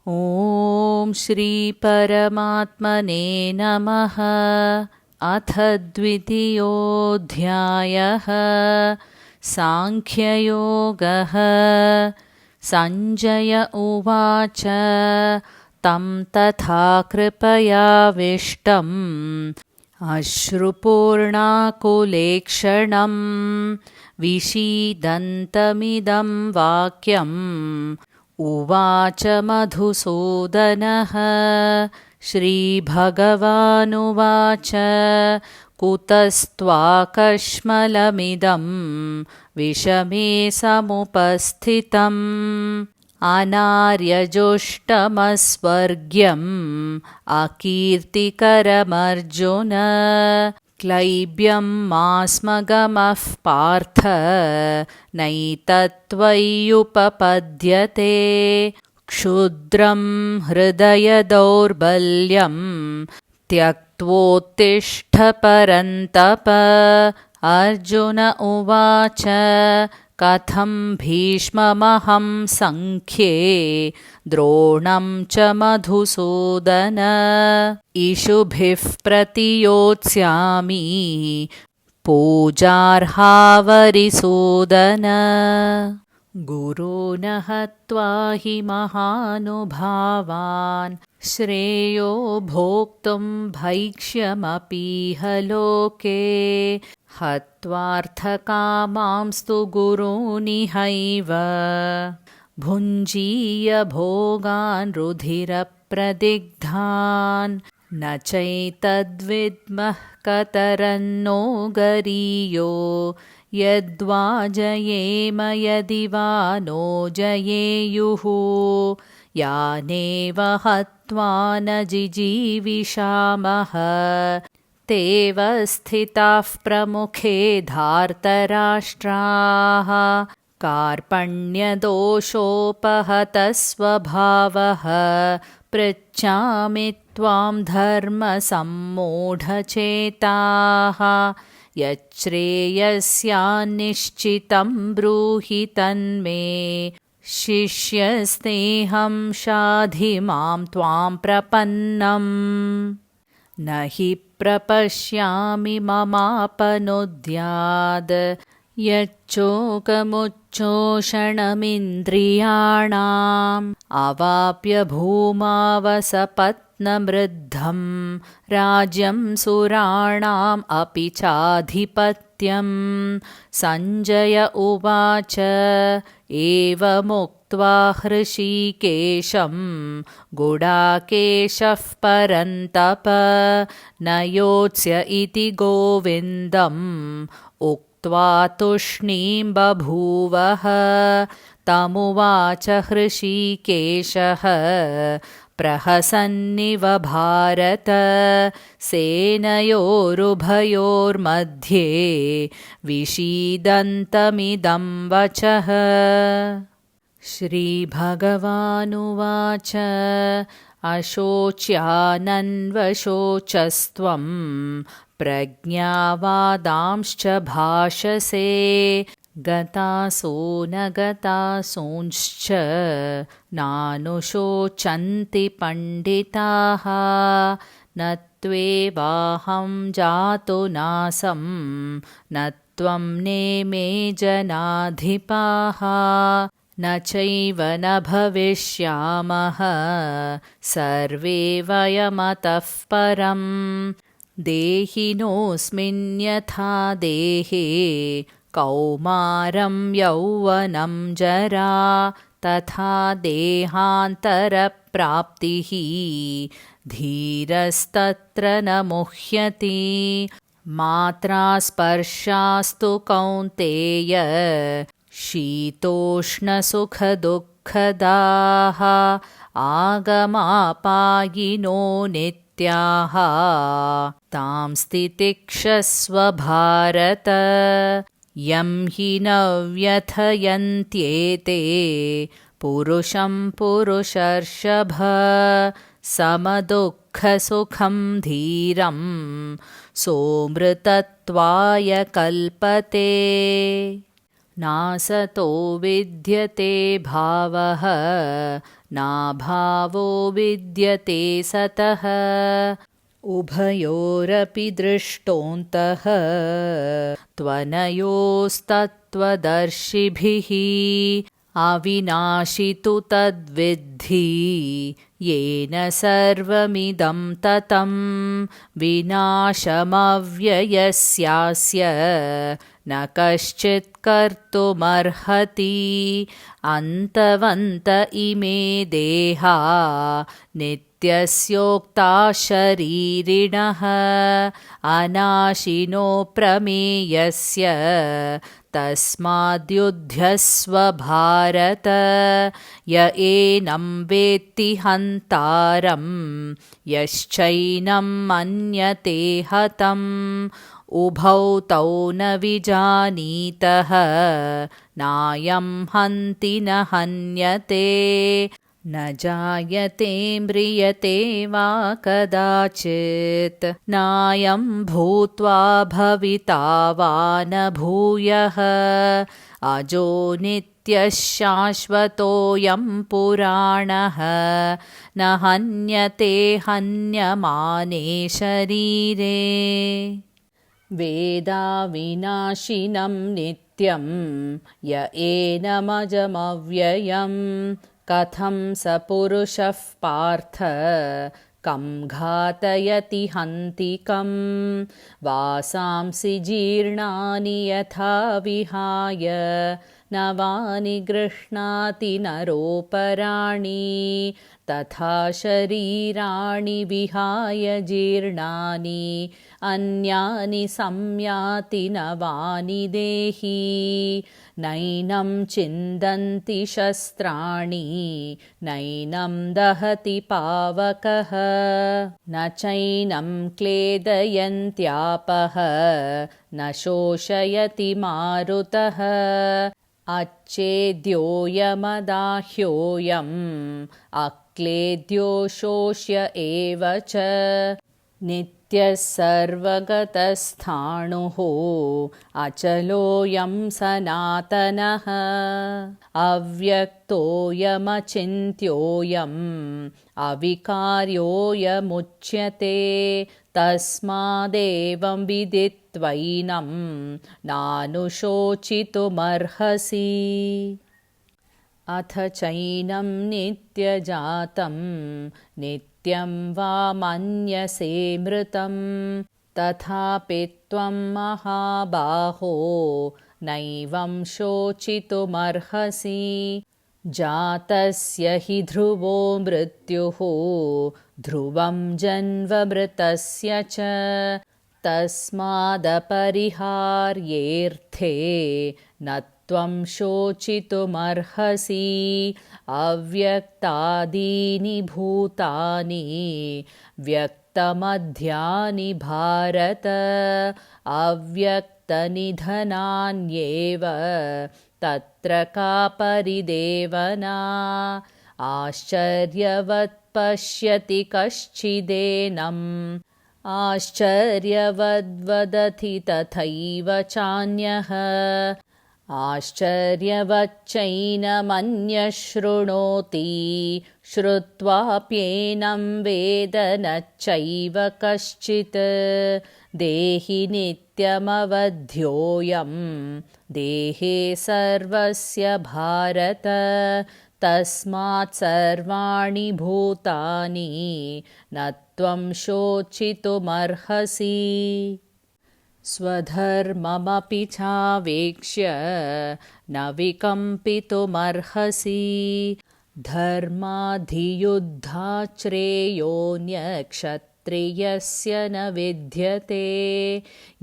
ॐ श्रीपरमात्मने नमः। अथ द्वितीयोऽध्यायः। सांख्ययोगः। सञ्जय उवाच तं तथा कृपयाविष्टम् अश्रुपूर्णाकुलेक्षणं विषीदन्तमिदं वाक्यम् उवाच मधुसूदनः। श्रीभगवानुवाच कुतस्त्वाकश्मलमिदं विषमे समुपस्थितम् अनार्यजुष्टमस्वर्ग्यम् अकीर्तिकरमर्जुन। क्लैब्यं मास्मगमः पार्थ नैतत्त्वय्युपपद्यते। क्षुद्रं हृदयदौर्बल्यं त्यक्त्वोत्तिष्ठ परन्तप। अर्जुन उवाच कथं भीष्ममहं सङ्ख्ये द्रोणं च मधुसूदन। इषुभिः प्रतियोत्स्यामि पूजार्हावरिसूदन। गुरून् हत्वा हि महानुभावान् श्रेयो भोक्तुं भैक्ष्यमपीह लोके। हत्वार्थकामांस्तु गुरूनिहैव भुञ्जीय भोगान् रुधिरप्रदिग्धान्। न चैतद्विद्मः कतरन्नो गरीयो यद्वा जयेम यदि वा नो जयेयुः। यानेव हत्वा न जिजीविषामः तेव स्थिताः प्रमुखे धार्तराष्ट्राः। कार्पण्यदोषोपहतस्वभावः पृच्छामि त्वां धर्मसम्मूढचेताः। यच्छ्रेयस्यान्निश्चितं ब्रूहि तन्मे शिष्यस्तेऽहं शाधि मां त्वां प्रपन्नम्। न हि प्रपश्यामि ममापनुद्याद् यच्चोकमुच्चोषणमिन्द्रियाणाम्। अवाप्य भूमावसपत्नमृद्धं राज्यं सुराणाम् अपि चाधिपत्यम्। सञ्जय उवाच एवमुक्त्वा हृषीकेशं गुडाकेशः परन्तप न योत्स्य इति गोविन्दम् उक्त्वा तूष्णीं बभूवः। तमुवाच हृषीकेशः प्रहसन्निव भारत सेनयोरुभयोर्मध्ये विषीदन्तमिदं वचः। श्रीभगवानुवाच अशोच्यानन्वशोचस्त्वं प्रज्ञावादांश्च भाषसे। गतासो न गतासूंश्च नानुशोचन्ति पण्डिताः। न त्वेवाहं जातु नासं न त्वं नेमे जनाधिपाः। न चैव न भविष्यामः सर्वे वयमतः परम्। देहिनोऽस्मिन् यथा देहे कौमारं यौवनं जरा तथा देहान्तरप्राप्तिः धीरस्तत्र न मुह्यति। मात्रा स्पर्शास्तु कौन्तेय शीतोष्णसुखदुःखदाः आगमापायिनो नित्याः तां स्थितिक्षस्व भारत। यं हि न व्यथयन्त्येते पुरुषं पुरुषर्षभ समदुःखसुखं धीरं सोऽमृतत्वाय कल्पते। नासतो विद्यते भावः नाभावो विद्यते सतः उभयोरपि दृष्टोऽन्तः त्वनयोस्तत्त्वदर्शिभिः अविनाशि तु तद्विद्धि येन सर्वमिदं ततं विनाशमव्ययस्यास्य न कश्चित् कर्तुमर्हति अन्तवन्त इमे देहा नित्यस्योक्ता शरीरिणः अनाशिनो प्रमेयस्य तस्माद्युध्यस्व भारत य एनं वेत्ति हन्तारं यश्चैनं मन्यते हतम् उभौ तौ न विजानीतः नायं हन्ति न हन्यते न जायते म्रियते वा कदाचित् नायं भूत्वा भविता वा न भूयः अजो नित्यः शाश्वतोऽयं पुराणः न हन्यते हन्यमाने शरीरे वेदाविनाशिनं नित्यं य एनमजमव्ययं कथं स पुरुषः पार्थ कं घातयति हन्तिकं वासांसि जीर्णानि यथा विहाय नवानि गृह्णाति नरोपराणि तथा शरीराणि विहाय जीर्णानि अन्यानि संयाति नवानि देहि नैनं छिन्दन्ति शस्त्राणि नैनं दहति पावकः न चैनं क्लेदयन्त्यापः न शोषयति मारुतः अच्छेद्योऽयमदाह्योऽयम् अक्लेद्यो शोष्य एव च नित्यः सर्वगतस्थाणुः अचलोऽयं सनातनः अव्यक्तोऽयमचिन्त्योऽयम् अविकार्योऽयमुच्यते तस्मादेवं विदित्वैनं नानुशोचितुमर्हसि अथ चैनं नित्यजातं नित्यं वा मन्यसे मृतं तथापि त्वं महाबाहो नैवं शोचितुमर्हसि जातस्य हि ध्रुवो मृत्युः ध्रुवं जन्ममृतस्य च तस्मादपरिहार्येऽर्थे न त्वं शोचितुमर्हसि अव्यक्तादीनि भूतानि व्यक्तमध्यानि भारत अव्यक्तनिधनान्येव तत्र का परिदेवना आश्चर्यवत् पश्यति कश्चिदेनम् आश्चर्यवद्वदति तथैव चान्यः आश्चर्यवच्चैनमन्यः शृणोति श्रुत्वाप्येनं वेद न चैव कश्चित् देहि नित्यमवध्योऽयं देहे सर्वस्य भारत तस्मात् सर्वाणि भूतानि न त्वं शोचितुमर्हसि स्वधर्ममपि चावेक्ष्य न विकम्पितुमर्हसि धर्माधियुद्धाश्रेयोऽन्यक्षत्रियस्य न विद्यते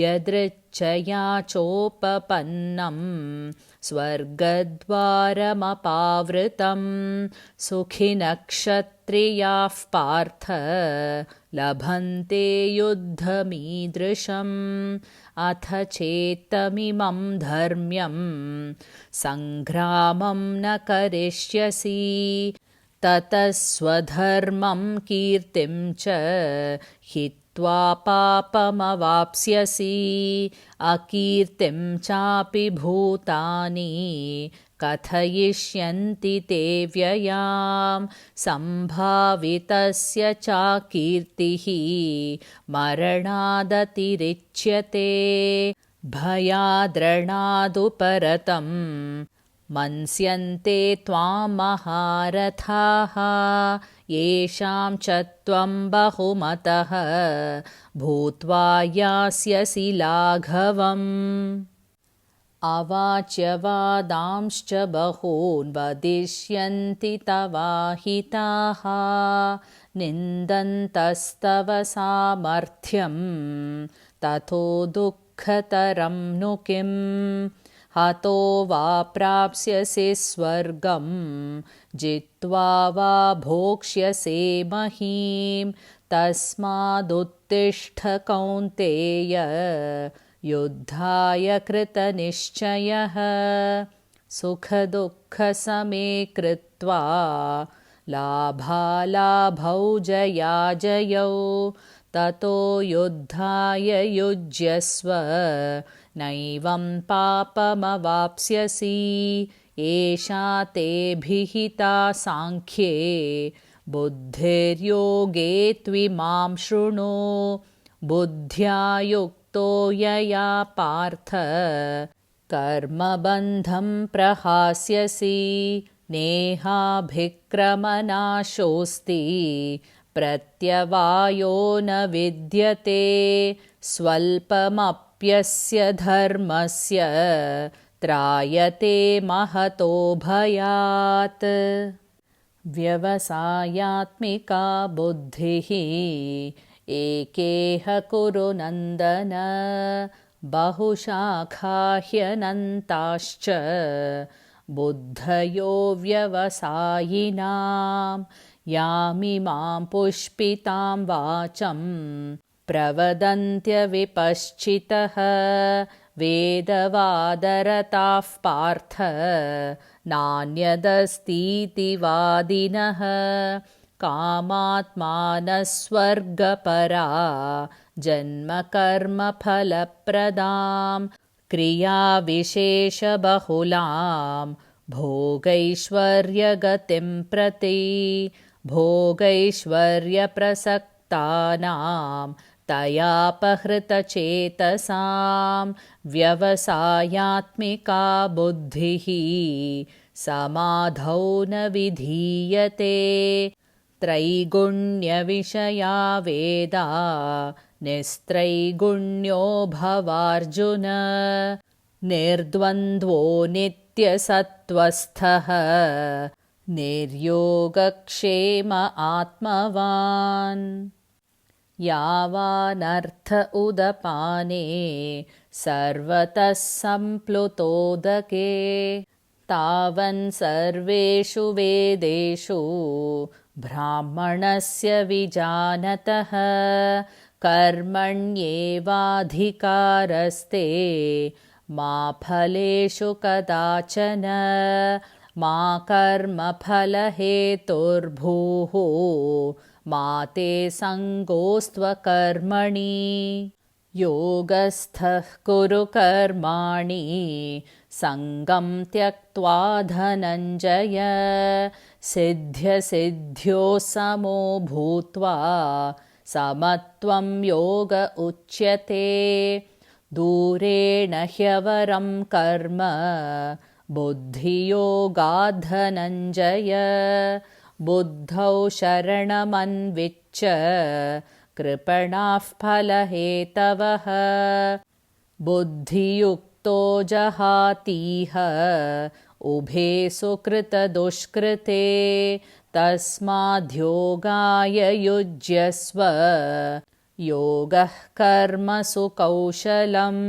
यदृच्छया चोपपन्नं स्वर्गद्वारमपावृतं सुखिनः क्षत्रियाः पार्थ लभन्ते युद्धमीदृशम् अथ चेत्तमिमं धर्म्यं सङ्ग्रामं न करिष्यसि ततः स्वधर्मं कीर्तिं च हित्वा पापमवाप्स्यसि अकीर्तिं चापि भूतानि कथयिष्यन्ति ते व्ययां सम्भावितस्य चाकीर्तिः मरणादतिरिच्यते भयाद्रणादुपरतं मन्स्यन्ते त्वां महारथाः येषां च त्वं बहुमतः भूत्वा यास्यसि लाघवम् अवाच्यवादांश्च बहून् वदिष्यन्ति तवाहिताः निन्दन्तस्तव सामर्थ्यं ततो दुःखतरं नु किम् हतो वा प्राप्स्यसि स्वर्गं जित्वा वा भोक्ष्यसे महीं तस्मादुत्तिष्ठ कौन्तेय युद्धाय कृतनिश्चयः सुखदुःखसमे कृत्वा लाभालाभौ जयाजयौ ततो युद्धाय युज्यस्व नैवं पापमवाप्स्यसि एषा ते भिहिता सांख्ये बुद्धिर्योगे त्विमां शृणु बुद्ध्या युक्तो यया पार्थ कर्मबन्धं प्रहास्यसि नेहाभिक्रमनाशोऽस्ति प्रत्यवायो न विद्यते स्वल्पमप्यस्य धर्मस्य त्रायते महतो भयात् व्यवसायात्मिका बुद्धिः एकेह कुरु नन्दन बहुशाखा ह्यनन्ताश्च बुद्धयो व्यवसायिनां यामिमां पुष्पितां वाचं प्रवदन्त्यविपश्चितः वेदवादरताः पार्थ नान्यदस्तीति वादिनः कामात्मानः स्वर्गपरा जन्मकर्मफलप्रदां क्रियाविशेषबहुलां भोगैश्वर्यगतिं प्रति भोगैश्वर्यप्रसक्तानां तयापहृतचेतसां व्यवसायात्मिका बुद्धिः समाधौ न विधीयते त्रैगुण्यविषया वेदा निस्त्रैगुण्यो भवार्जुन निर्द्वन्द्वो नित्यसत्त्वस्थः निर्योगक्षेम आत्मवान् यावानर्थ उदपाने सर्वतः सम्प्लुतोदके तावन् सर्वेषु वेदेषु ब्राह्मणस्य विजानतः कर्मण्येवाधिकारस्ते मा फलेषु कदाचन मा कर्मफलहेतुर्भूः मा ते सङ्गोऽस्त्वकर्मणि योगस्थः कुरु कर्माणि सङ्गं त्यक्त्वा धनञ्जय सिद्ध्यसिद्ध्यो समो भूत्वा समत्वं योग उच्यते दूरेण ह्यवरं कर्म बुद्धियोगात् धनञ्जय बुद्धौ शरणमन्विच्य कृपणाः फलहेतवः बुद्धियुक्तो जहातीह उभे सुकृतदुष्कृते तस्माद्योगाय युज्यस्व योगः कर्मसु कौशलम्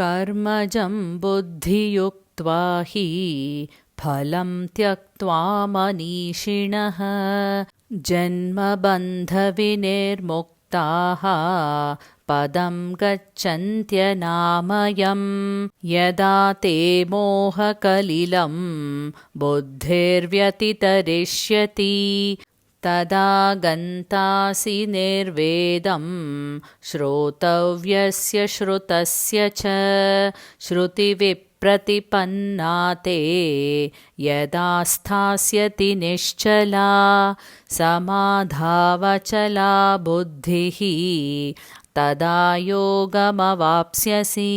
कर्मजं बुद्धियुक्त्वा हि फलं त्यक्त्वा मनीषिणः जन्मबन्धविनिर्मुक्ताः पदं गच्छन्त्यनामयम् यदा ते मोहकलिलं बुद्धिर्व्यतितरिष्यति तदा गन्तासि निर्वेदं श्रोतव्यस्य श्रुतस्य च श्रुतिविप्रातिपन्ना प्रतिपन्ना ते यदा स्थास्यति निश्चला समाधावचला बुद्धिः तदा योगमवाप्स्यसि।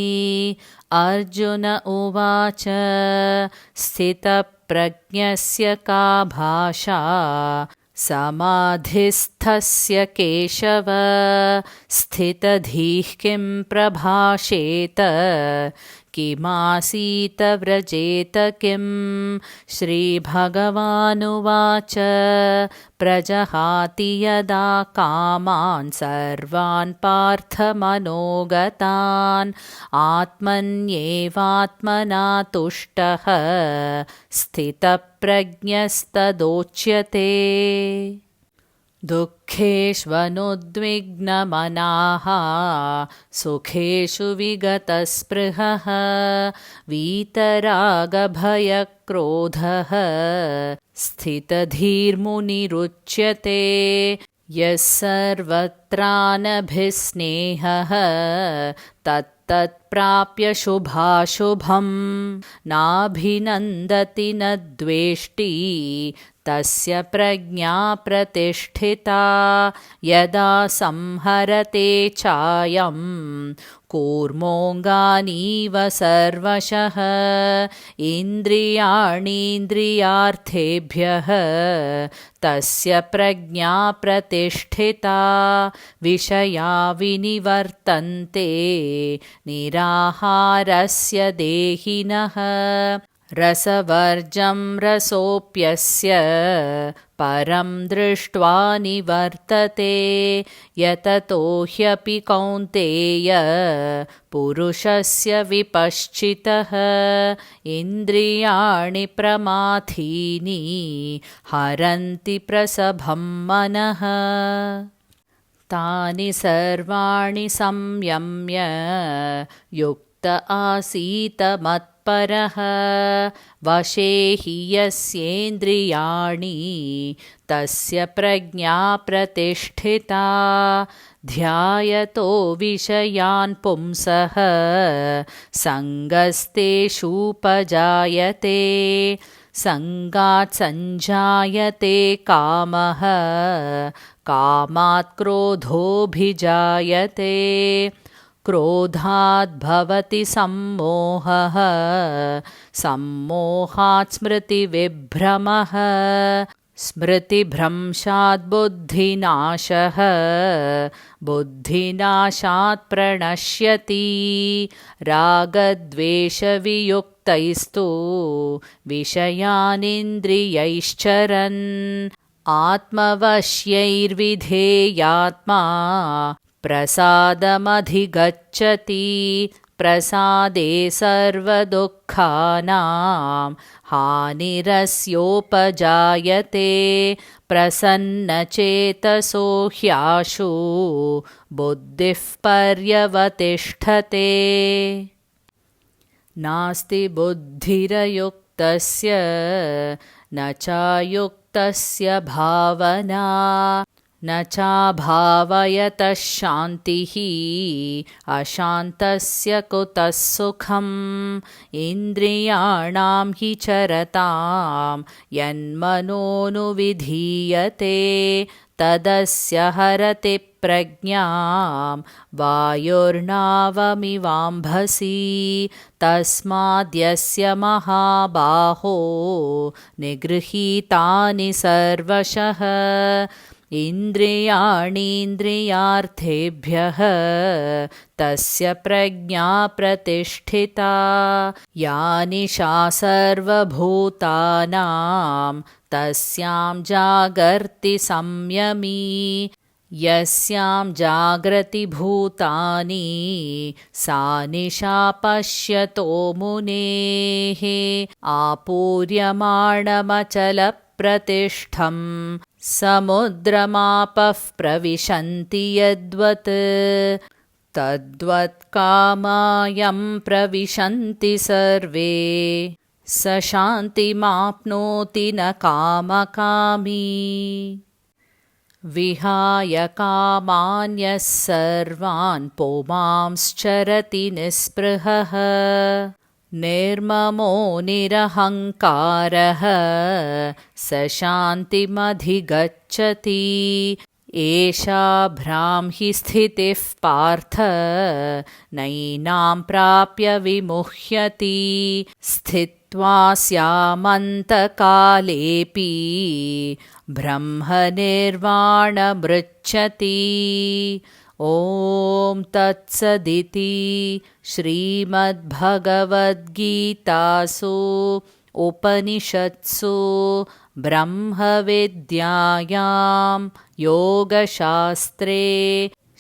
अर्जुन उवाच स्थितप्रज्ञस्य का भाषा समाधिस्थस्य केशव स्थितधीः किं प्रभाषेत किमासीत व्रजेत किं। श्रीभगवानुवाच प्रजहाति यदा कामान् सर्वान् पार्थमनोगतान् आत्मन्येवात्मना तुष्टः स्थितप्रज्ञस्तदोच्यते। दुःखेष्वनुद्विग्नमनाः सुखेषु विगतस्पृहः वीतरागभयक्रोधः स्थितधीर्मुनिरुच्यते। यः सर्वत्रानभिस्नेहः तत्तत्प्राप्य शुभाशुभं नाभिनन्दति न द्वेष्टि तस्य प्रज्ञा प्रतिष्ठिता। यदा संहरते चायं कूर्मोऽङ्गानीव सर्वशः इन्द्रियाणीन्द्रियार्थेभ्यः तस्य प्रज्ञा प्रतिष्ठिता। विषया विनिवर्तन्ते निराहारस्य देहिनः रसवर्जं रसोऽप्यस्य परं दृष्ट्वा निवर्तते। यततो ह्यपि कौन्तेय पुरुषस्य विपश्चितः इन्द्रियाणि प्रमाथीनि हरन्ति प्रसभं मनः। तानि सर्वाणि संयम्य युक्त आसीत मत्परः वशे हि यस्येन्द्रियाणि तस्य प्रज्ञा प्रतिष्ठिता। ध्यायतो विषयान् पुंसः सङ्गस्तेषूपजायते सङ्गात् सञ्जायते कामः कामात् क्रोधोऽभिजायते क्रोधात् भवति सम्मोहः सम्मोहात् स्मृतिविभ्रमः स्मृतिभ्रंशात् बुद्धिनाशः बुद्धिनाशात् प्रणश्यति। रागद्वेषवियुक्तैस्तु विषयानिन्द्रियैश्चरन् आत्मवश्यैर्विधेयात्मा प्रसादमधिगच्छति। प्रसादे सर्वदुःखानां हानिरस्योपजायते प्रसन्नचेतसो ह्याशु बुद्धिः पर्यवतिष्ठते। नास्ति बुद्धिरयुक्तस्य न चायुक्तस्य भावना न चाभावयतः शान्तिः अशान्तस्य कुतः सुखम्। इन्द्रियाणां हि चरतां यन्मनोनुविधीयते तदस्य हरति प्रज्ञां वायुर्नावमिवाम्भसि। तस्माद्यस्य महाबाहो निगृहीतानि सर्वशः इन्द्रियाणीन्द्रियार्थेभ्यः तस्य प्रज्ञा प्रतिष्ठिता। या निशा सर्वभूतानां तस्यां जागर्ति संयमी। यस्यां जाग्रति भूतानि सा निशा पश्यतो मुनेः। आपूर्यमाणमचलप्रतिष्ठं समुद्रमापः प्रविशन्ति यद्वत् तद्वत् कामायं प्रविशन्ति सर्वे। स शान्तिमाप्नोति न कामकामी। विहाय कामान्यः सर्वान् पुमांश्चरति निःस्पृहः निर्ममो निरहङ्कारः स शान्तिमधिगच्छति एषा भ्रांहि स्थितिः पार्थ नैनां प्राप्य विमुह्यति स्थित्वा स्यामन्तकालेऽपि ब्रह्मनिर्वाणमृच्छति ॐ तत्सदिति श्रीमद्भगवद्गीतासु उपनिषत्सु ब्रह्मविद्यायां योगशास्त्रे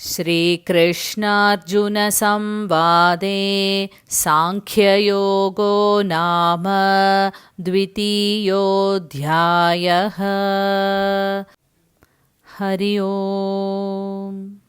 श्रीकृष्णार्जुनसंवादे साङ्ख्ययोगो नाम द्वितीयोऽध्यायः। हरि ओम्।